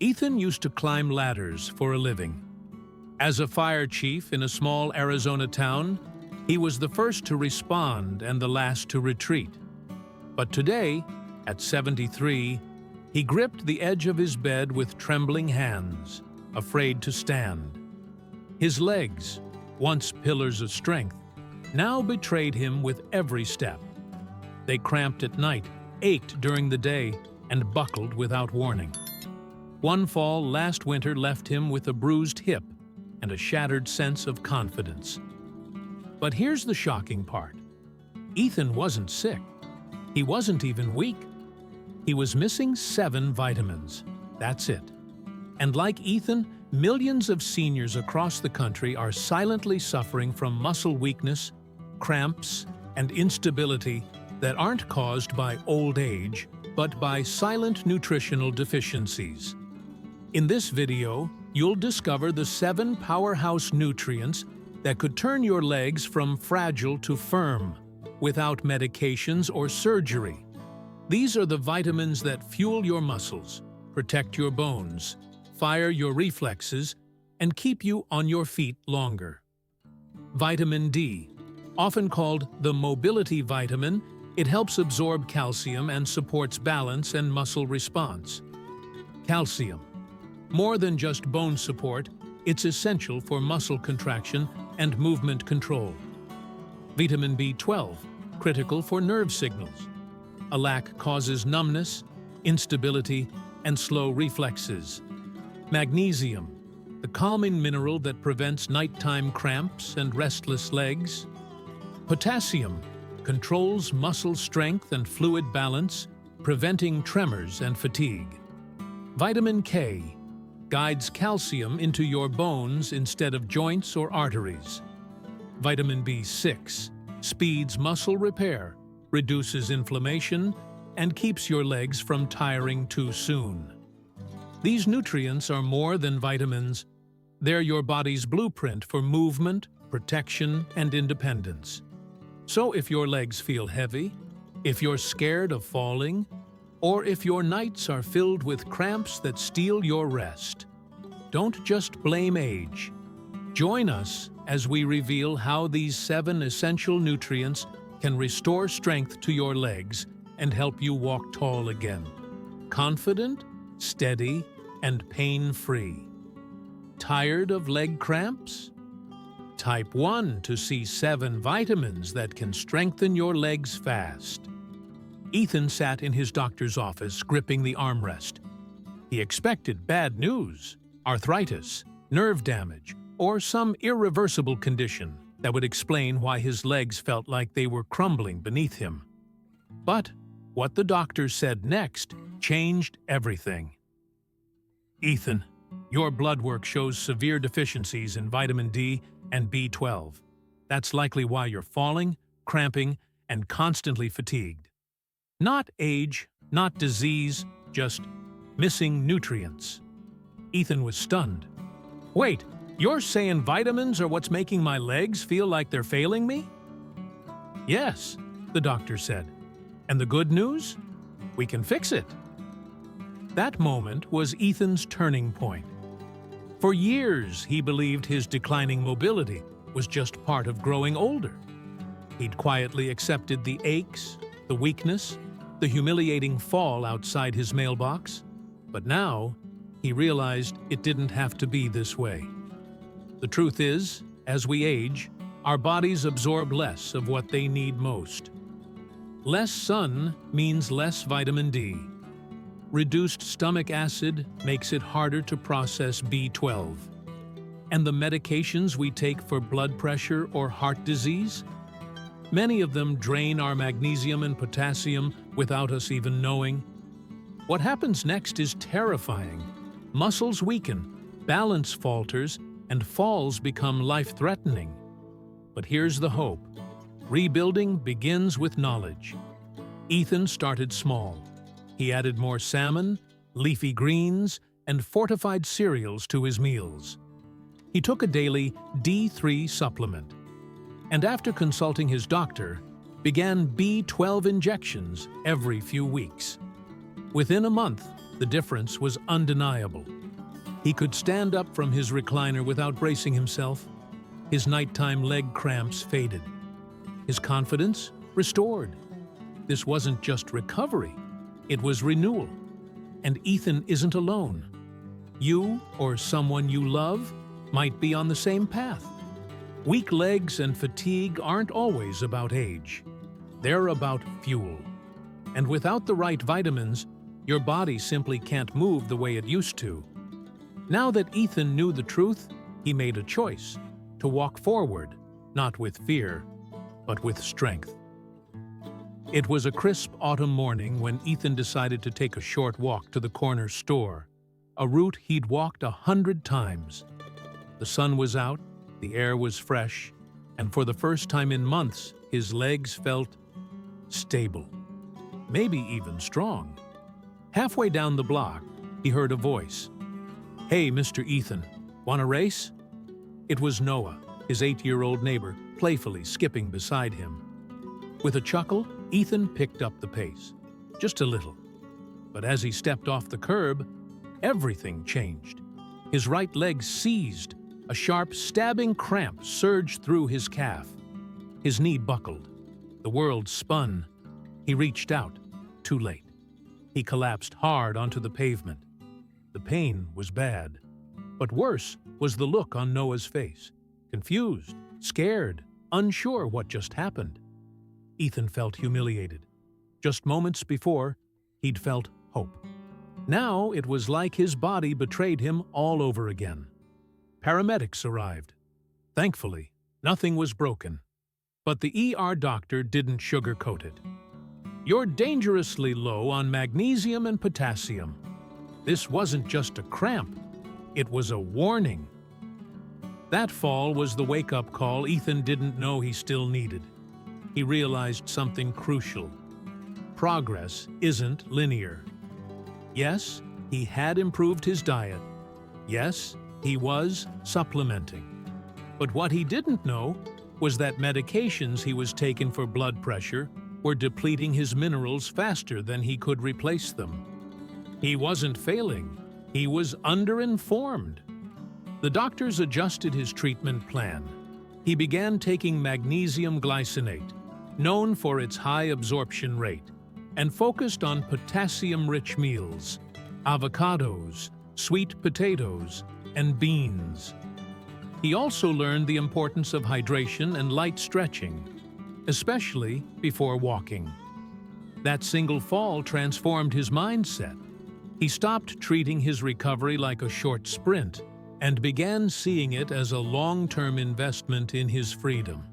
Ethan used to climb ladders for a living. As a fire chief in a small Arizona town, he was the first to respond and the last to retreat. But today, at 73, he gripped the edge of his bed with trembling hands, afraid to stand. His legs, once pillars of strength, now betrayed him with every step. They cramped at night, ached during the day, and buckled without warning. One fall last winter left him with a bruised hip and a shattered sense of confidence. But here's the shocking part. Ethan wasn't sick. He wasn't even weak. He was missing 7 vitamins. That's it. And like Ethan, millions of seniors across the country are silently suffering from muscle weakness, cramps, and instability that aren't caused by old age, but by silent nutritional deficiencies. In this video, you'll discover the 7 powerhouse nutrients that could turn your legs from fragile to firm, without medications or surgery. These are the vitamins that fuel your muscles, protect your bones, fire your reflexes, and keep you on your feet longer. Vitamin D, often called the mobility vitamin, it helps absorb calcium and supports balance and muscle response. Calcium. More than just bone support, it's essential for muscle contraction and movement control. Vitamin B12, critical for nerve signals. A lack causes numbness, instability, and slow reflexes. Magnesium, the calming mineral that prevents nighttime cramps and restless legs. Potassium, controls muscle strength and fluid balance, preventing tremors and fatigue. Vitamin K, guides calcium into your bones instead of joints or arteries. Vitamin B6, speeds muscle repair, reduces inflammation, and keeps your legs from tiring too soon. These nutrients are more than vitamins. They're your body's blueprint for movement, protection, and independence. So if your legs feel heavy, if you're scared of falling, or if your nights are filled with cramps that steal your rest, don't just blame age. Join us as we reveal how these 7 essential nutrients can restore strength to your legs and help you walk tall again. Confident, steady, and pain-free. Tired of leg cramps? Type 1 to see 7 vitamins that can strengthen your legs fast. Ethan sat in his doctor's office, gripping the armrest. He expected bad news, arthritis, nerve damage, or some irreversible condition that would explain why his legs felt like they were crumbling beneath him. But what the doctor said next changed everything. Ethan, your blood work shows severe deficiencies in vitamin D and B12. That's likely why you're falling, cramping, and constantly fatigued. Not age, not disease, just missing nutrients. Ethan was stunned. Wait, you're saying vitamins are what's making my legs feel like they're failing me? Yes, the doctor said. And the good news? We can fix it. That moment was Ethan's turning point. For years, he believed his declining mobility was just part of growing older. He'd quietly accepted the aches, the weakness, the humiliating fall outside his mailbox. But now, he realized it didn't have to be this way. The truth is, as we age, our bodies absorb less of what they need most. Less sun means less vitamin D. Reduced stomach acid makes it harder to process B12. And the medications we take for blood pressure or heart disease? Many of them drain our magnesium and potassium without us even knowing. What happens next is terrifying. Muscles weaken, balance falters, and falls become life-threatening. But here's the hope. Rebuilding begins with knowledge. Ethan started small. He added more salmon, leafy greens, and fortified cereals to his meals. He took a daily D3 supplement, and after consulting his doctor, began B12 injections every few weeks. Within a month, The difference was undeniable. He could stand up from his recliner without bracing himself. His nighttime leg cramps faded. His confidence restored. This wasn't just recovery, it was renewal. And Ethan isn't alone. You or someone you love might be on the same path. Weak legs and fatigue aren't always about age. They're about fuel. And without the right vitamins, your body simply can't move the way it used to. Now that Ethan knew the truth, he made a choice to walk forward, not with fear, but with strength. It was a crisp autumn morning when Ethan decided to take a short walk to the corner store, a route he'd walked 100 times. The sun was out, the air was fresh, and for the first time in months, his legs felt stable, maybe even strong. Halfway down the block, he heard a voice. "Hey, Mr. Ethan, want a race?" It was Noah, his 8-year-old neighbor, playfully skipping beside him. With a chuckle, Ethan picked up the pace, just a little. But as he stepped off the curb, everything changed. His right leg seized. A sharp, stabbing cramp surged through his calf. His knee buckled. The world spun. He reached out, too late. He collapsed hard onto the pavement. The pain was bad. But worse was the look on Noah's face. Confused, scared, unsure what just happened. Ethan felt humiliated. Just moments before, he'd felt hope. Now it was like his body betrayed him all over again. Paramedics arrived. Thankfully, nothing was broken. But the ER doctor didn't sugarcoat it. "You're dangerously low on magnesium and potassium." This wasn't just a cramp, it was a warning. That fall was the wake-up call Ethan didn't know he still needed. He realized something crucial. Progress isn't linear. Yes, he had improved his diet. Yes, he was supplementing. But what he didn't know was that medications he was taking for blood pressure were depleting his minerals faster than he could replace them. He wasn't failing, he was underinformed. The doctors adjusted his treatment plan. He began taking magnesium glycinate, known for its high absorption rate, and focused on potassium-rich meals, avocados, sweet potatoes, and beans. He also learned the importance of hydration and light stretching, especially before walking. That single fall transformed his mindset. He stopped treating his recovery like a short sprint and began seeing it as a long-term investment in his freedom.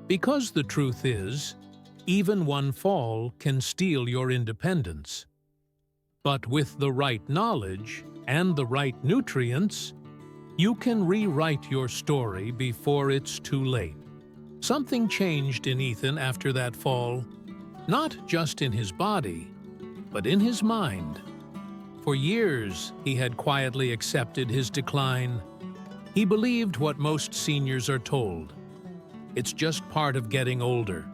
Because the truth is, even one fall can steal your independence. But with the right knowledge and the right nutrients, you can rewrite your story before it's too late. Something changed in Ethan after that fall, not just in his body, but in his mind. For years, he had quietly accepted his decline. He believed what most seniors are told. It's just part of getting older.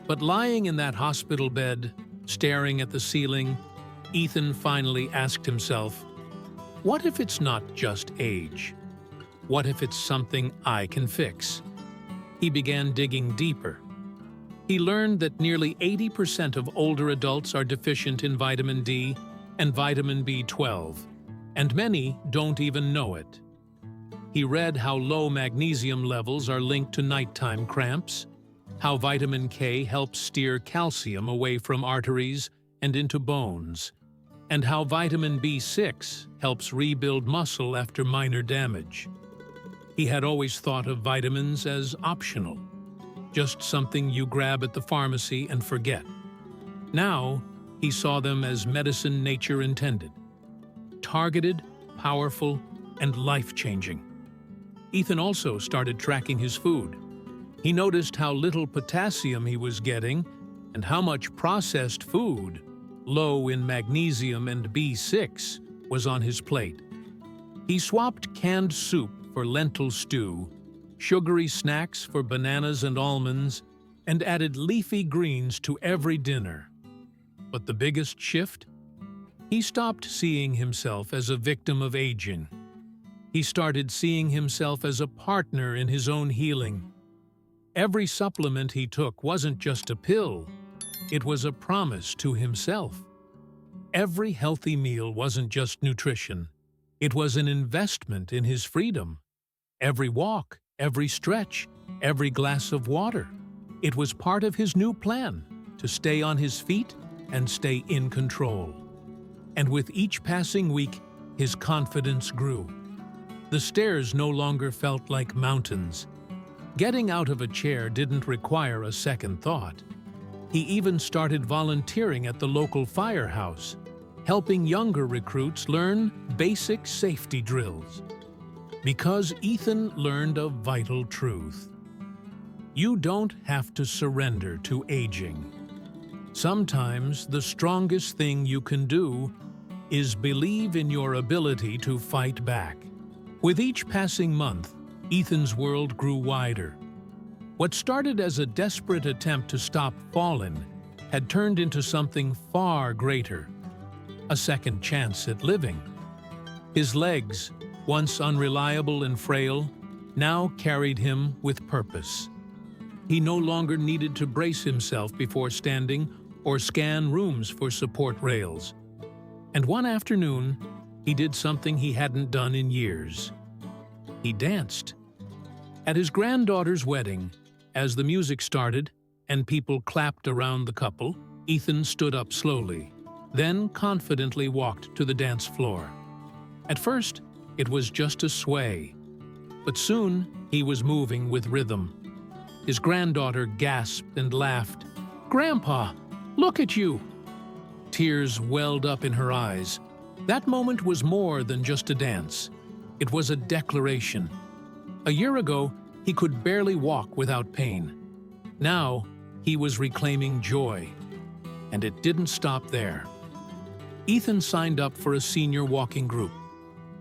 But lying in that hospital bed, staring at the ceiling, Ethan finally asked himself, what if it's not just age? What if it's something I can fix? He began digging deeper. He learned that nearly 80% of older adults are deficient in vitamin D and vitamin B12, and many don't even know it. He read how low magnesium levels are linked to nighttime cramps, how vitamin K helps steer calcium away from arteries and into bones, and how vitamin B6 helps rebuild muscle after minor damage. He had always thought of vitamins as optional, just something you grab at the pharmacy and forget. Now, he saw them as medicine nature intended, targeted, powerful, and life-changing. Ethan also started tracking his food. He noticed how little potassium he was getting and how much processed food, low in magnesium and B6, was on his plate. He swapped canned soup for lentil stew, sugary snacks for bananas and almonds, and added leafy greens to every dinner. But the biggest shift? He stopped seeing himself as a victim of aging. He started seeing himself as a partner in his own healing. Every supplement he took wasn't just a pill, it was a promise to himself. Every healthy meal wasn't just nutrition, it was an investment in his freedom. Every walk, every stretch, every glass of water, it was part of his new plan to stay on his feet and stay in control. And with each passing week, his confidence grew. The stairs no longer felt like mountains. Getting out of a chair didn't require a second thought. He even started volunteering at the local firehouse, helping younger recruits learn basic safety drills. Because Ethan learned a vital truth. You don't have to surrender to aging. Sometimes the strongest thing you can do is believe in your ability to fight back. With each passing month, Ethan's world grew wider. What started as a desperate attempt to stop falling had turned into something far greater, a second chance at living. His legs, once unreliable and frail, now carried him with purpose. He no longer needed to brace himself before standing or scan rooms for support rails. And one afternoon, he did something he hadn't done in years. He danced. At his granddaughter's wedding, as the music started and people clapped around the couple, Ethan stood up slowly, then confidently walked to the dance floor. At first, it was just a sway, but soon he was moving with rhythm. His granddaughter gasped and laughed. "Grandpa, look at you!" Tears welled up in her eyes. That moment was more than just a dance. It was a declaration. A year ago, he could barely walk without pain. Now, he was reclaiming joy. And it didn't stop there. Ethan signed up for a senior walking group.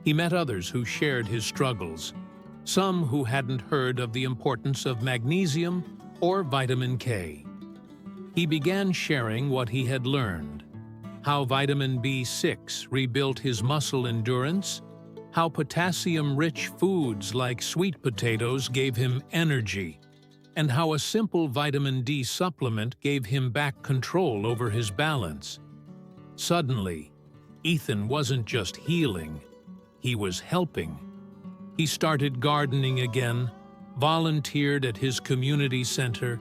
He met others who shared his struggles, some who hadn't heard of the importance of magnesium or vitamin K. He began sharing what he had learned, how vitamin B6 rebuilt his muscle endurance, how potassium-rich foods like sweet potatoes gave him energy, and how a simple vitamin D supplement gave him back control over his balance. Suddenly, Ethan wasn't just healing, he was helping. He started gardening again, volunteered at his community center,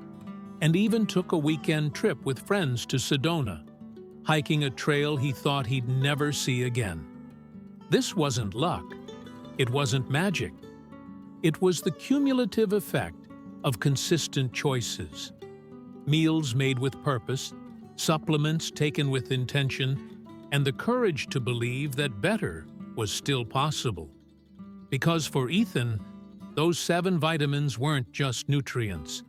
and even took a weekend trip with friends to Sedona, hiking a trail he thought he'd never see again. This wasn't luck. It wasn't magic. It was the cumulative effect of consistent choices. Meals made with purpose, supplements taken with intention, and the courage to believe that better was still possible. Because for Ethan, those 7 vitamins weren't just nutrients.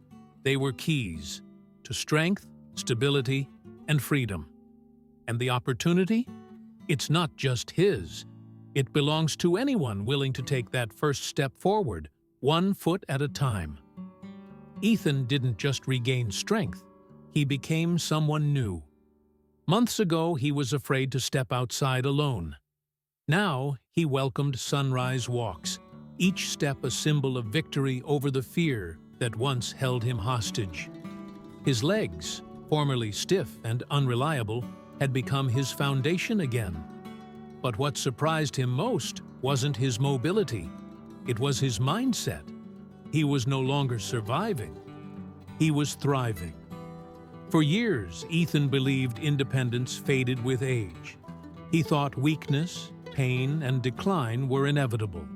They were keys to strength, stability, and freedom. And the opportunity? It's not just his. It belongs to anyone willing to take that first step forward, 1 foot at a time. Ethan didn't just regain strength, he became someone new. Months ago, he was afraid to step outside alone. Now, he welcomed sunrise walks, each step a symbol of victory over the fear that once held him hostage. His legs, formerly stiff and unreliable, had become his foundation again. But what surprised him most wasn't his mobility. It was his mindset. He was no longer surviving. He was thriving. For years, Ethan believed independence faded with age. He thought weakness, pain, and decline were inevitable.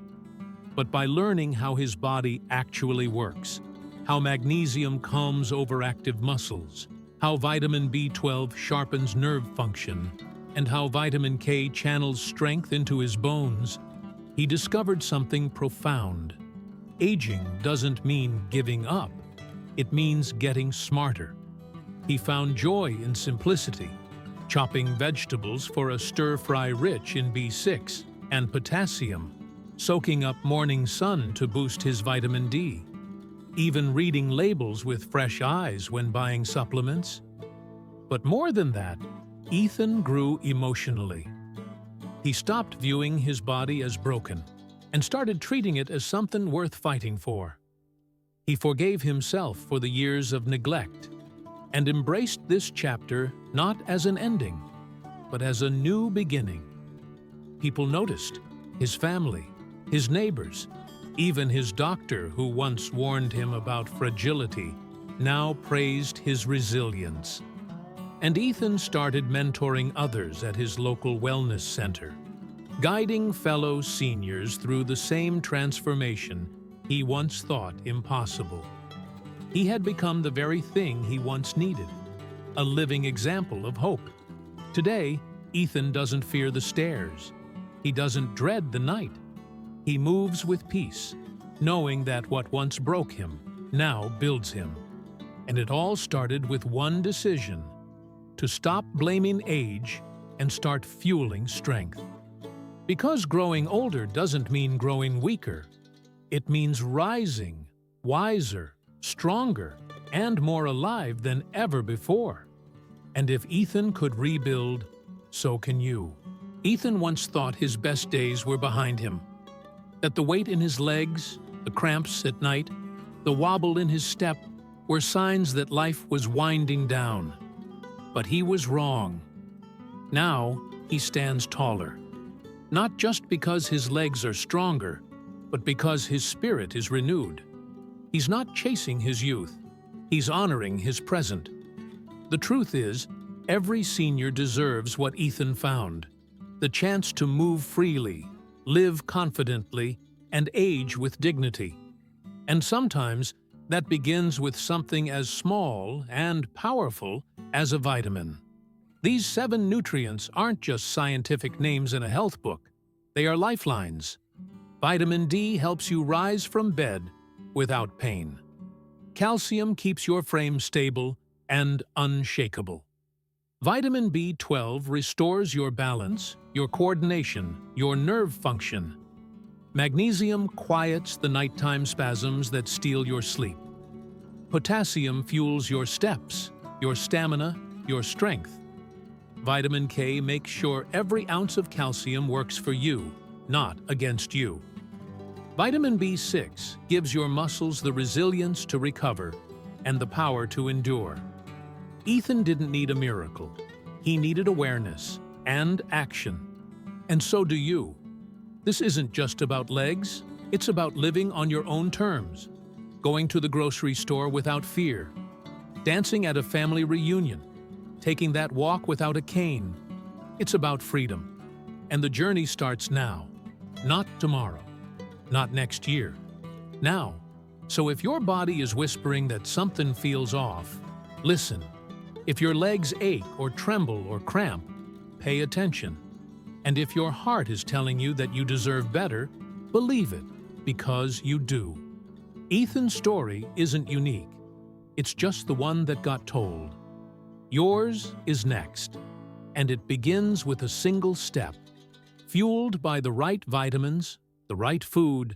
But by learning how his body actually works, how magnesium calms overactive muscles, how vitamin B12 sharpens nerve function, and how vitamin K channels strength into his bones, he discovered something profound. Aging doesn't mean giving up. It means getting smarter. He found joy in simplicity, chopping vegetables for a stir-fry rich in B6 and potassium, soaking up morning sun to boost his vitamin D, even reading labels with fresh eyes when buying supplements. But more than that, Ethan grew emotionally. He stopped viewing his body as broken and started treating it as something worth fighting for. He forgave himself for the years of neglect and embraced this chapter not as an ending, but as a new beginning. People noticed, his family, his neighbors, even his doctor, who once warned him about fragility, now praised his resilience. And Ethan started mentoring others at his local wellness center, guiding fellow seniors through the same transformation he once thought impossible. He had become the very thing he once needed, a living example of hope. Today, Ethan doesn't fear the stairs. He doesn't dread the night. He moves with peace, knowing that what once broke him now builds him. And it all started with one decision: to stop blaming age and start fueling strength. Because growing older doesn't mean growing weaker. It means rising, wiser, stronger, and more alive than ever before. And if Ethan could rebuild, so can you. Ethan once thought his best days were behind him, that the weight in his legs, the cramps at night, the wobble in his step were signs that life was winding down. But he was wrong. Now he stands taller, not just because his legs are stronger, but because his spirit is renewed. He's not chasing his youth. He's honoring his present. The truth is, every senior deserves what Ethan found: the chance to move freely, live confidently, and age with dignity. And sometimes that begins with something as small and powerful as a vitamin. These 7 nutrients aren't just scientific names in a health book. They are lifelines. Vitamin D helps you rise from bed without pain. Calcium keeps your frame stable and unshakable. Vitamin B12 restores your balance, your coordination, your nerve function. Magnesium quiets the nighttime spasms that steal your sleep. Potassium fuels your steps, your stamina, your strength. Vitamin K makes sure every ounce of calcium works for you, not against you. Vitamin B6 gives your muscles the resilience to recover and the power to endure. Ethan didn't need a miracle. He needed awareness and action. And so do you. This isn't just about legs. It's about living on your own terms, going to the grocery store without fear, dancing at a family reunion, taking that walk without a cane. It's about freedom. And the journey starts now, not tomorrow, not next year, now. So if your body is whispering that something feels off, listen. If your legs ache or tremble or cramp, pay attention. And if your heart is telling you that you deserve better, believe it, because you do. Ethan's story isn't unique. It's just the one that got told. Yours is next, and it begins with a single step, fueled by the right vitamins, the right food,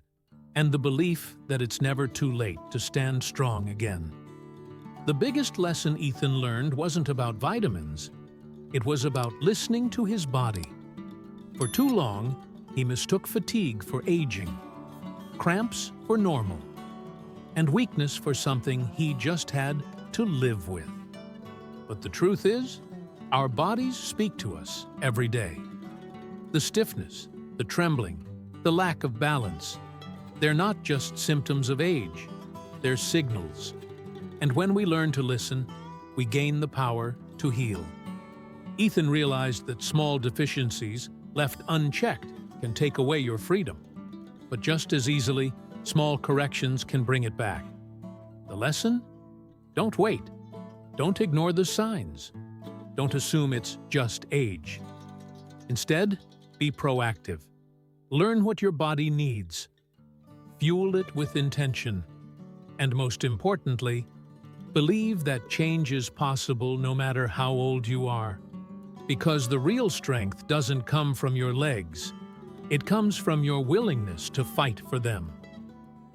and the belief that it's never too late to stand strong again. The biggest lesson Ethan learned wasn't about vitamins. It was about listening to his body. For too long, he mistook fatigue for aging, cramps for normal, and weakness for something he just had to live with. But the truth is, our bodies speak to us every day. The stiffness, the trembling, the lack of balance, they're not just symptoms of age, they're signals. And when we learn to listen, we gain the power to heal. Ethan realized that small deficiencies left unchecked can take away your freedom. But just as easily, small corrections can bring it back. The lesson? Don't wait. Don't ignore the signs. Don't assume it's just age. Instead, be proactive. Learn what your body needs. Fuel it with intention. And most importantly, believe that change is possible no matter how old you are. Because the real strength doesn't come from your legs. It comes from your willingness to fight for them.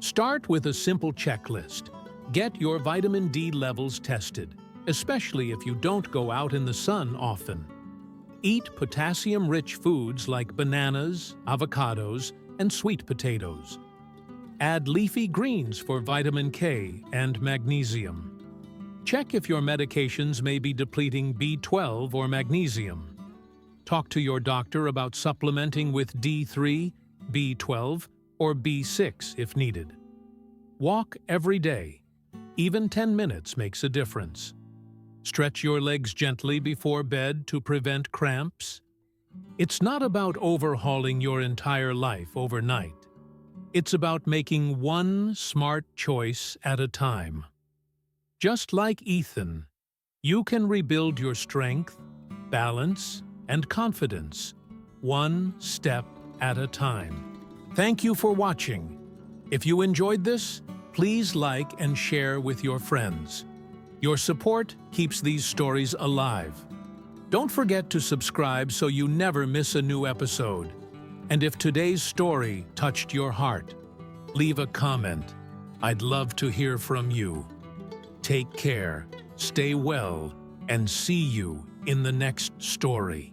Start with a simple checklist. Get your vitamin D levels tested, especially if you don't go out in the sun often. Eat potassium-rich foods like bananas, avocados, and sweet potatoes. Add leafy greens for vitamin K and magnesium. Check if your medications may be depleting B12 or magnesium. Talk to your doctor about supplementing with D3, B12, or B6 if needed. Walk every day. Even 10 minutes makes a difference. Stretch your legs gently before bed to prevent cramps. It's not about overhauling your entire life overnight. It's about making one smart choice at a time. Just like Ethan, you can rebuild your strength, balance, and confidence, one step at a time. Thank you for watching. If you enjoyed this, please like and share with your friends. Your support keeps these stories alive. Don't forget to subscribe so you never miss a new episode. And if today's story touched your heart, leave a comment. I'd love to hear from you. Take care, stay well, and see you in the next story.